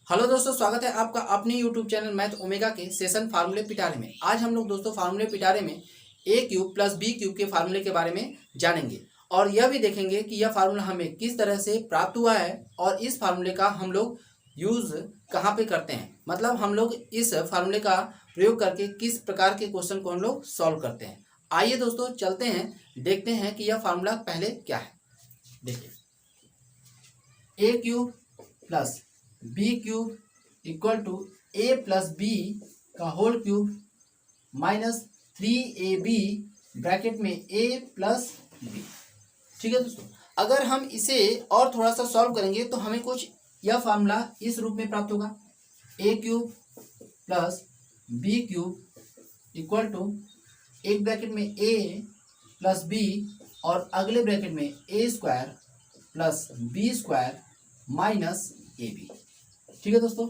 Hello दोस्तों, स्वागत है आपका अपने यूट्यूब चैनल मैथ ओमेगा के सेशन फार्मूले पिटारे में। आज हम लोग दोस्तों फार्मूले पिटारे में ए क्यूब प्लस बी क्यूब के फार्मूले के बारे में जानेंगे और यह भी देखेंगे कि यह फार्मूला हमें किस तरह से प्राप्त हुआ है और इस फार्मूले का हम लोग यूज कहाँ पे करते हैं, मतलब हम लोग इस फार्मूले का प्रयोग करके किस प्रकार के क्वेश्चन को हम लोग सॉल्व करते हैं। आइए दोस्तों चलते हैं, देखते हैं कि यह फार्मूला पहले क्या है। देखिए, A cube plus B cube equal to A plus B का whole cube minus 3ab bracket में ए प्लस बी। ठीक है दोस्तों, अगर हम इसे और थोड़ा सा सॉल्व करेंगे तो हमें कुछ यह फार्मूला इस रूप में प्राप्त होगा। A cube plus B cube equal to एक ब्रैकेट में ए प्लस बी और अगले ब्रैकेट में A square plus B square minus A B. ठीक है दोस्तों,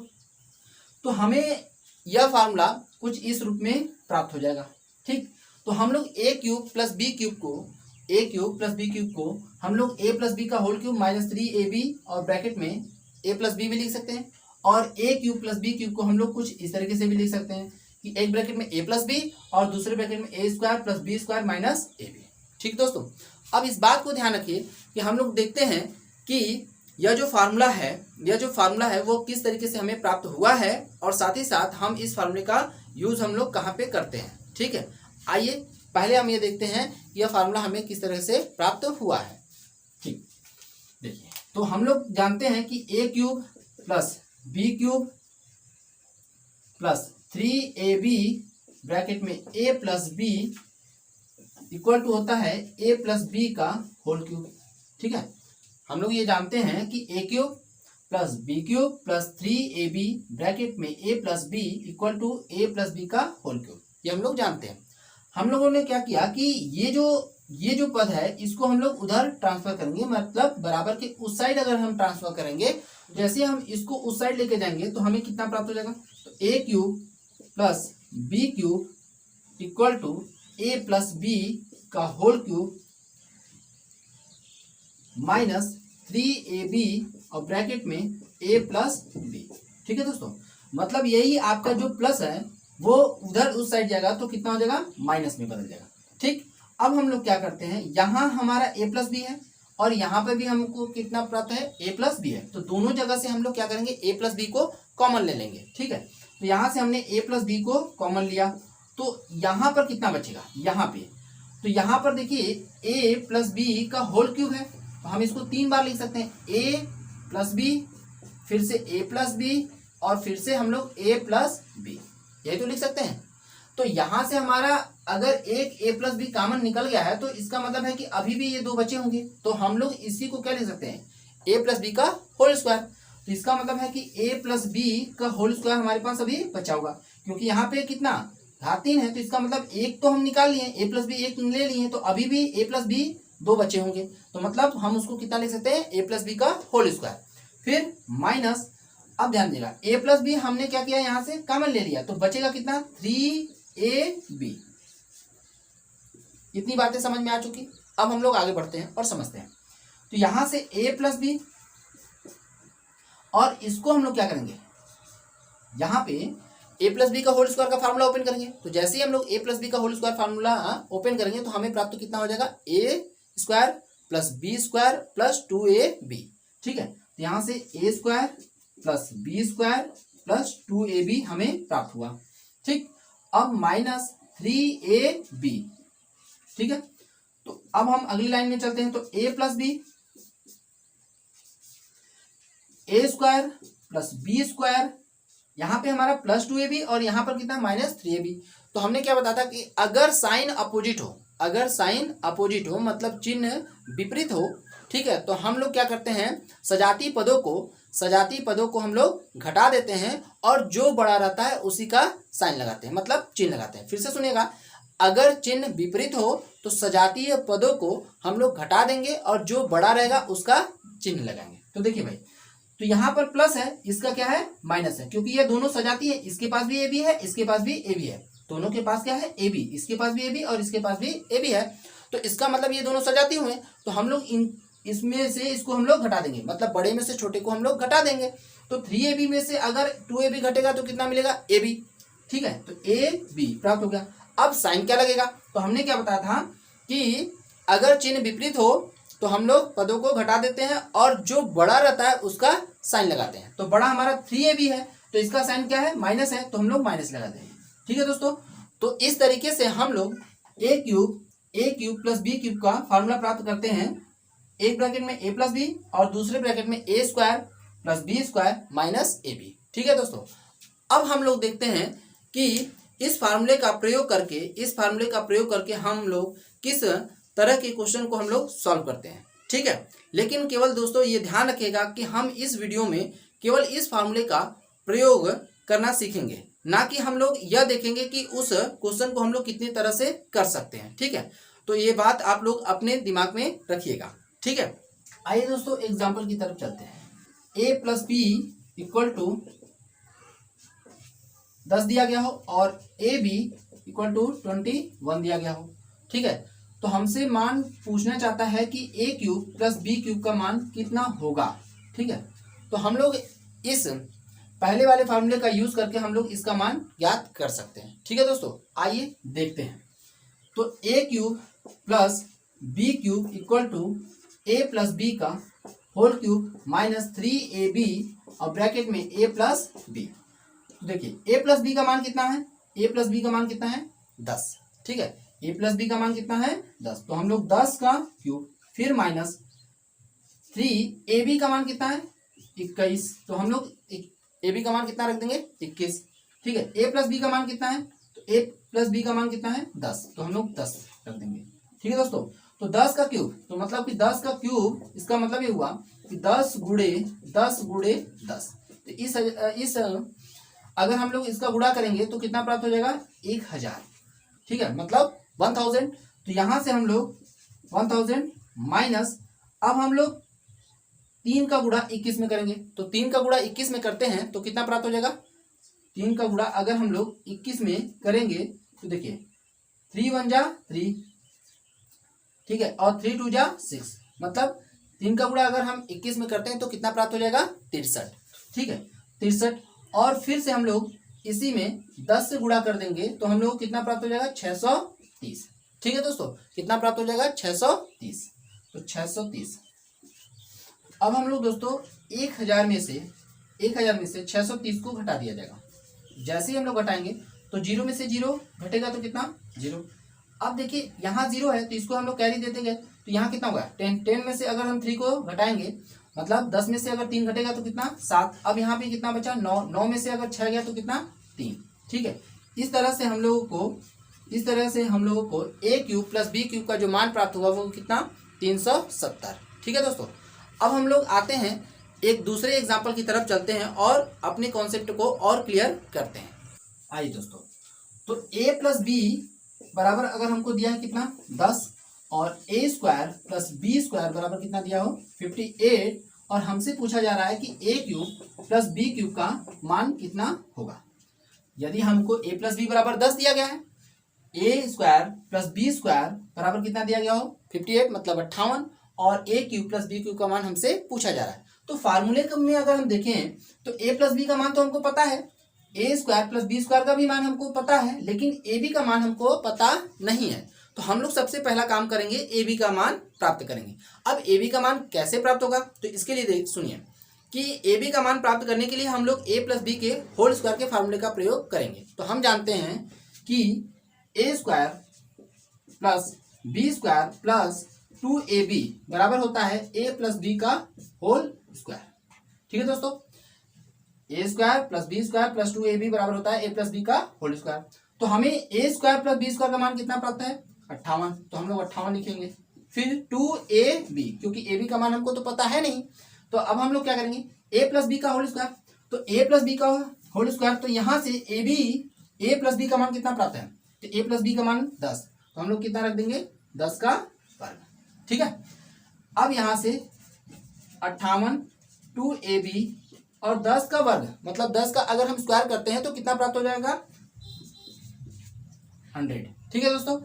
तो हमें यह फार्मूला कुछ इस रूप में प्राप्त हो जाएगा। ठीक, तो हम लोग ए क्यूब प्लस बी क्यूब को हम लोग ए प्लस बी का होल क्यूब माइनस 3ab और ब्रैकेट में ए प्लस बी भी लिख सकते हैं, और ए क्यूब प्लस बी क्यूब को हम लोग कुछ इस तरीके से भी लिख सकते हैं कि एक ब्रैकेट में ए प्लस बी और दूसरे ब्रैकेट में A square plus B square minus A B. ठीक दोस्तों, अब इस बात को ध्यान रखिए कि हम लोग देखते हैं कि यह जो फार्मूला है वो किस तरीके से हमें प्राप्त हुआ है और साथ ही साथ हम इस फार्मूले का यूज हम लोग कहाँ पे करते हैं। ठीक है, आइए पहले हम ये देखते हैं कि यह फार्मूला हमें किस तरह से प्राप्त हुआ है। ठीक, देखिए, तो हम लोग जानते हैं कि A cube plus B cube plus 3ab bracket में A plus B equal to होता है ए प्लस बी का होल क्यूब। ठीक है, हम लोग ये जानते हैं कि A cube plus B cube plus 3ab bracket में A plus B equal to A plus B का होल क्यूब, ये हम लोग जानते हैं। हम लोगों ने क्या किया कि ये जो पद है इसको हम लोग उधर ट्रांसफर करेंगे, मतलब बराबर के उस साइड अगर हम ट्रांसफर करेंगे, जैसे हम इसको उस साइड लेके जाएंगे तो हमें कितना प्राप्त हो जाएगा। तो A cube plus B cube equal to A plus B का होल क्यूब माइनस 3ab और ब्रैकेट में a प्लस बी। ठीक है दोस्तों, मतलब यही आपका जो प्लस है वो उधर उस साइड जाएगा तो कितना हो जाएगा, माइनस में बदल जाएगा। ठीक, अब हम लोग क्या करते हैं, यहाँ हमारा a प्लस बी है और यहाँ पे भी हमको कितना प्राप्त है, a प्लस बी है, तो दोनों जगह से हम लोग क्या करेंगे, a प्लस बी को कॉमन ले लेंगे। ठीक है, तो यहाँ से हमने a प्लस बी को कॉमन लिया तो यहाँ पर कितना बचेगा, यहाँ पे, तो यहाँ पर देखिए a प्लस बी का होल क्यूब है तो हम इसको 3 बार लिख सकते हैं, a प्लस बी, फिर से a प्लस बी और फिर से हम लोग a प्लस बी, यही तो लिख सकते हैं। तो यहाँ से हमारा अगर एक a प्लस बी कॉमन निकल गया है तो इसका मतलब है कि अभी भी ये 2 बचे होंगे, तो हम लोग इसी को क्या लिख सकते हैं, a प्लस बी का होल स्क्वायर। तो इसका मतलब है कि a प्लस बी का होल स्क्वायर हमारे पास अभी बचा होगा, क्योंकि यहाँ पे कितना घात 3 है, तो इसका मतलब एक तो हम निकाल लिए, a प्लस बी एक ले लिए, तो अभी भी a प्लस बी 2 बचे होंगे, तो मतलब हम उसको कितना लिख सकते हैं, a प्लस बी का होल स्क्वायर। फिर माइनस, अब ध्यान देगा a प्लस बी हमने क्या किया, यहाँ से कॉमन ले लिया तो बचेगा कितना, 3ab। इतनी बातें समझ में आ चुकी। अब हम लोग आगे बढ़ते हैं और समझते हैं। तो यहाँ से a प्लस बी और इसको हम लोग क्या करेंगे, यहाँ पे a प्लस बी का होल स्क्वायर का फार्मूला ओपन करेंगे। तो जैसे ही हम लोग a प्लस बी का होल स्क्वायर फार्मूला ओपन करेंगे तो हमें प्राप्त कितना हो जाएगा, a square plus B square plus 2ab। ठीक है, तो यहाँ से a square plus B square plus 2ab हमें प्राप्त हुआ। ठीक, अब माइनस 3ab। ठीक है, तो अब हम अगली लाइन में चलते हैं। तो a plus B, a square plus B square, यहाँ पे हमारा प्लस 2ab और यहाँ पर कितना, माइनस 3ab। तो हमने क्या बताया था कि अगर साइन अपोजिट हो मतलब चिन्ह विपरीत हो, ठीक है, तो हम लोग क्या करते हैं, सजाती पदों को हम लोग घटा देते हैं और जो बड़ा रहता है उसी का साइन लगाते हैं, मतलब चिन्ह लगाते हैं। फिर से सुनिएगा, अगर चिन्ह विपरीत हो तो सजातीय पदों को हम लोग घटा देंगे और जो बड़ा रहेगा उसका चिन्ह लगाएंगे। तो देखिए भाई, तो यहाँ पर प्लस है, इसका क्या है, माइनस है, क्योंकि ये दोनों सजाती है, इसके पास भी ab है, इसके पास भी ab है, दोनों के पास क्या है, ab, इसके पास भी ab और इसके पास भी ab है, तो इसका मतलब ये दोनों सजाती हुए, तो हम लोग इसमें से इसको हम लोग घटा देंगे, मतलब बड़े में से छोटे को हम लोग घटा देंगे। तो 3ab में से अगर 2ab घटेगा तो कितना मिलेगा, ab। ठीक है, तो ab प्राप्त हो गया। अब साइन क्या लगेगा, तो हमने क्या बताया था कि अगर चिन्ह विपरीत हो तो हम लोग पदों को घटा देते हैं और जो बड़ा रहता है उसका साइन लगाते हैं। तो बड़ा हमारा 3ab है तो इसका साइन क्या है, माइनस है, तो हम लोग माइनस लगा देंगे। ठीक है दोस्तों, तो इस तरीके से हम लोग a cube plus B cube का फार्मूला प्राप्त करते हैं। एक ब्रैकेट में a प्लस बी और दूसरे ब्रैकेट में a square plus B square minus ab। ठीक है दोस्तों, अब हम लोग देखते हैं कि इस फार्मूले का प्रयोग करके हम लोग किस तरह के क्वेश्चन को हम लोग सॉल्व करते हैं। ठीक है, लेकिन केवल दोस्तों ये ध्यान रखिएगा कि हम इस वीडियो में केवल इस फार्मूले का प्रयोग करना सीखेंगे, ना कि हम लोग यह देखेंगे कि उस क्वेश्चन को हम लोग कितनी तरह से कर सकते हैं। ठीक है, तो ये बात आप लोग अपने दिमाग में रखिएगा। ठीक है, आइए दोस्तों एग्जाम्पल की तरफ चलते हैं। a plus B equal to 10 दिया गया हो और ए बी इक्वल टू 21 दिया गया हो। ठीक है, तो हमसे मान पूछना चाहता है कि a cube plus B cube का मान कितना होगा। ठीक है, तो हम लोग इस पहले वाले फार्मूले का यूज करके हम लोग इसका मान ज्ञात कर सकते हैं। ठीक है दोस्तों, आइए देखते हैं। तो a cube plus B cube equal to a plus B का होल क्यूब माइनस 3ab और ब्रैकेट में a प्लस बी। तो देखिए a प्लस बी का मान कितना है, a प्लस बी का मान कितना है 10। ठीक है, a प्लस बी का मान कितना है 10, तो हम लोग 10 का क्यूब फिर माइनस 3ab का मान कितना है 21, तो हम लोग ab का मान कितना रख देंगे 21। ठीक है, a प्लस बी का मान कितना है, तो a प्लस बी का मान कितना है 10, तो हम लोग 10 रख देंगे। ठीक है दोस्तों, तो 10 का क्यूब, तो मतलब कि 10 का क्यूब, इसका मतलब ये हुआ कि 10 गुणे 10 गुणे 10। तो इस अगर हम लोग इसका गुणा करेंगे तो कितना प्राप्त हो जाएगा 1000। ठीक है, मतलब 1000। तो यहां से हम लोग 1000 माइनस, अब हम लोग 3 का गुणा 21 में करेंगे, तो 3 का गुणा 21 में करते हैं तो कितना प्राप्त हो जाएगा, 3 का गुणा अगर हम लोग 21 में करेंगे तो देखिए 3 1 जा 3। ठीक है, और 3 2 जा 6, मतलब 3 का गुणा अगर हम 21 में करते हैं तो कितना प्राप्त हो जाएगा 63। ठीक है, 63, और फिर से हम लोग इसी में 10 से गुणा कर देंगे तो हम लोग कितना प्राप्त हो जाएगा 630। ठीक है दोस्तों, कितना प्राप्त हो जाएगा 630, तो 630। अब हम लोग दोस्तों 1000 में से 630 को घटा दिया जाएगा। जैसे ही हम लोग घटाएंगे तो 0 में से 0 घटेगा तो कितना 0। अब देखिए यहाँ 0 है तो इसको हम लोग कैरी देते गए, तो यहाँ कितना होगा 10 में से अगर हम 3 को घटाएंगे, मतलब 10 में से अगर 3 घटेगा तो कितना 7। अब यहाँ पे कितना बचा 9 में से अगर 6 गया तो कितना 3। ठीक है, इस तरह से हम लोगों को a cube plus B cube का जो मान प्राप्त हुआ वो कितना 370। ठीक है दोस्तों, अब हम लोग आते हैं एक दूसरे एग्जाम्पल की तरफ चलते हैं और अपने कॉन्सेप्ट को और क्लियर करते हैं। आइए दोस्तों, तो a प्लस बी बराबर अगर हमको दिया है कितना 10 और a square plus B square बराबर कितना दिया हो 58, और हमसे पूछा जा रहा है कि a cube plus B cube का मान कितना होगा। यदि हमको a प्लस बी बराबर 10 दिया गया है, a square plus B square बराबर कितना दिया गया हो 58 मतलब 58, और a cube plus B cube का मान हमसे पूछा जा रहा है। तो फार्मूले में अगर हम देखें तो a प्लस बी का मान तो हमको पता है, a square plus B square का भी मान हमको पता है, लेकिन ए बी का मान हमको पता नहीं है। तो हम लोग सबसे पहला काम करेंगे ए बी का मान प्राप्त करेंगे। अब ए बी का मान कैसे प्राप्त होगा, तो इसके लिए सुनिए कि ए बी का मान प्राप्त करने के लिए हम लोग a प्लस बी के होल स्क्वायर के फार्मूले का प्रयोग करेंगे। तो हम जानते हैं कि a square plus B square plus 2ab बराबर होता है a प्लस बी का होल स्क्वायर। ठीक है दोस्तों, a square plus B square plus 2ab बराबर होता है a प्लस बी का होल स्क्वायर। तो हमें a square plus B square का मान कितना प्राप्त है 58, तो हम लोग 58 लिखेंगे। फिर 2ab, क्योंकि ab का मान हमको तो पता है नहीं, तो अब हम लोग क्या करेंगे a प्लस बी का होल स्क्वायर। तो a प्लस बी का होल स्क्वायर, तो यहाँ से a प्लस बी का मान कितना प्राप्त है, तो a प्लस बी का मान 10, तो हम लोग कितना रख देंगे 10 का वर्ग। ठीक है, अब यहाँ से 58 2ab और 10 का वर्ग, मतलब 10 का अगर हम स्क्वायर करते हैं तो कितना प्राप्त हो जाएगा 100। ठीक है दोस्तों,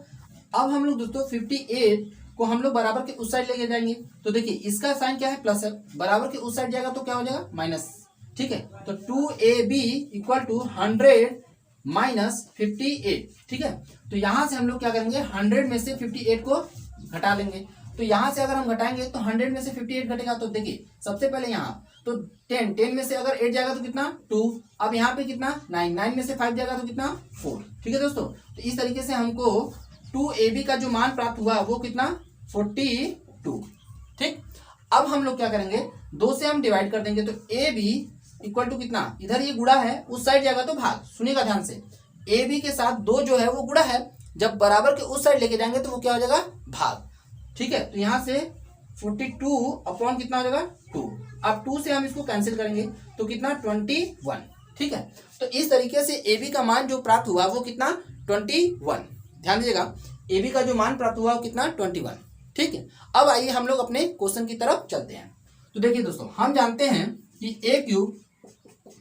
अब हम लोग दोस्तों 58 को हम लोग बराबर के उस साइड लेके जाएंगे। तो देखिए इसका साइन क्या है प्लस है, बराबर के उस साइड जाएगा तो क्या हो जाएगा माइनस। ठीक है। तो 2ab इक्वल टू 100 माइनस 58, ठीक है। तो यहां से हम लोग क्या करेंगे, 100 में से 58 को घटा लेंगे। तो यहां से अगर हम घटाएंगे तो 100 में से 58 घटेगा, तो देखिए सबसे पहले यहाँ तो 10 में से अगर 8 जाएगा तो कितना 2, अब यहाँ पे कितना 9 में से 5 जाएगा तो कितना 4, ठीक है दोस्तों। तो इस तरीके से हमको 2ab का जो मान प्राप्त हुआ वो कितना 42, ठीक। अब हम लोग क्या करेंगे, 2 से हम डिवाइड कर देंगे, तो ab इक्वल टू कितना, इधर ये गुणा है उस साइड जाएगा तो भाग, सुनिएगा ध्यान से, ab के साथ 2 जो है वो गुणा है, जब बराबर के उस साइड लेके जाएंगे तो वो क्या हो जाएगा भाग, ठीक है। तो यहाँ से 42 अपॉन कितना हो जाएगा 2, अब 2 से हम इसको कैंसिल करेंगे तो कितना 21, ठीक है। तो इस तरीके से AB का मान जो प्राप्त हुआ वो कितना 21, ध्यान दीजिएगा, AB का जो मान प्राप्त हुआ वो कितना 21, ठीक है। अब आइए हम लोग अपने क्वेश्चन की तरफ चलते हैं। तो देखिए दोस्तों, हम जानते हैं कि a cube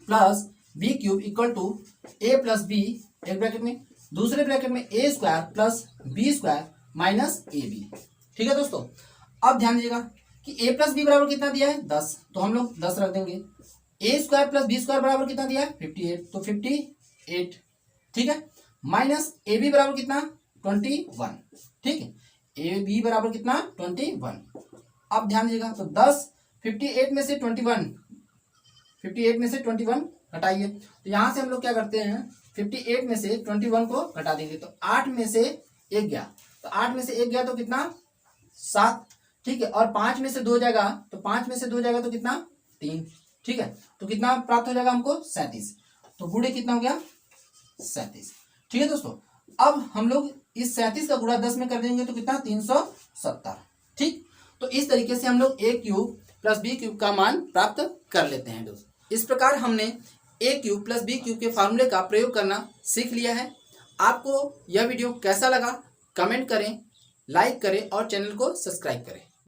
plus B cube equal to a plus B, एक ब्रैकेट में, दूसरे ब्रैकेट में a square plus B square minus ab, ठीक है दोस्तों। अब ध्यान दीजिएगा कि a प्लस बी बराबर कितना दिया है 10, तो हम लोग 10 रख देंगे। a square plus B square बराबर कितना दिया है 58, तो 58, ठीक है, माइनस ए बी बराबर कितना 21, ठीक है, ए बी बराबर कितना 21। अब ध्यान दीजिएगा, तो 10 58 में से 21 घटाइए, तो यहाँ से हम लोग क्या करते हैं 58 में से 21 को घटा देंगे, तो 8 में से 1 गया, तो 8 में से 1 गया तो कितना 7, ठीक है, और 5 में से 2 जाएगा, तो 5 में से 2 जाएगा तो कितना 3, ठीक है, तो कितना प्राप्त हो जाएगा हमको 37, तो गुणे कितना हो गया 37, ठीक है दोस्तों। अब हम लोग इस 37 का गुणा 10 में कर देंगे तो कितना 370, ठीक। तो इस तरीके से हम लोग a cube plus B cube का मान प्राप्त कर लेते हैं दोस्तों। इस प्रकार हमने a cube plus B cube के फार्मूले का प्रयोग करना सीख लिया है। आपको यह वीडियो कैसा लगा कमेंट करें, लाइक करें और चैनल को सब्सक्राइब करें।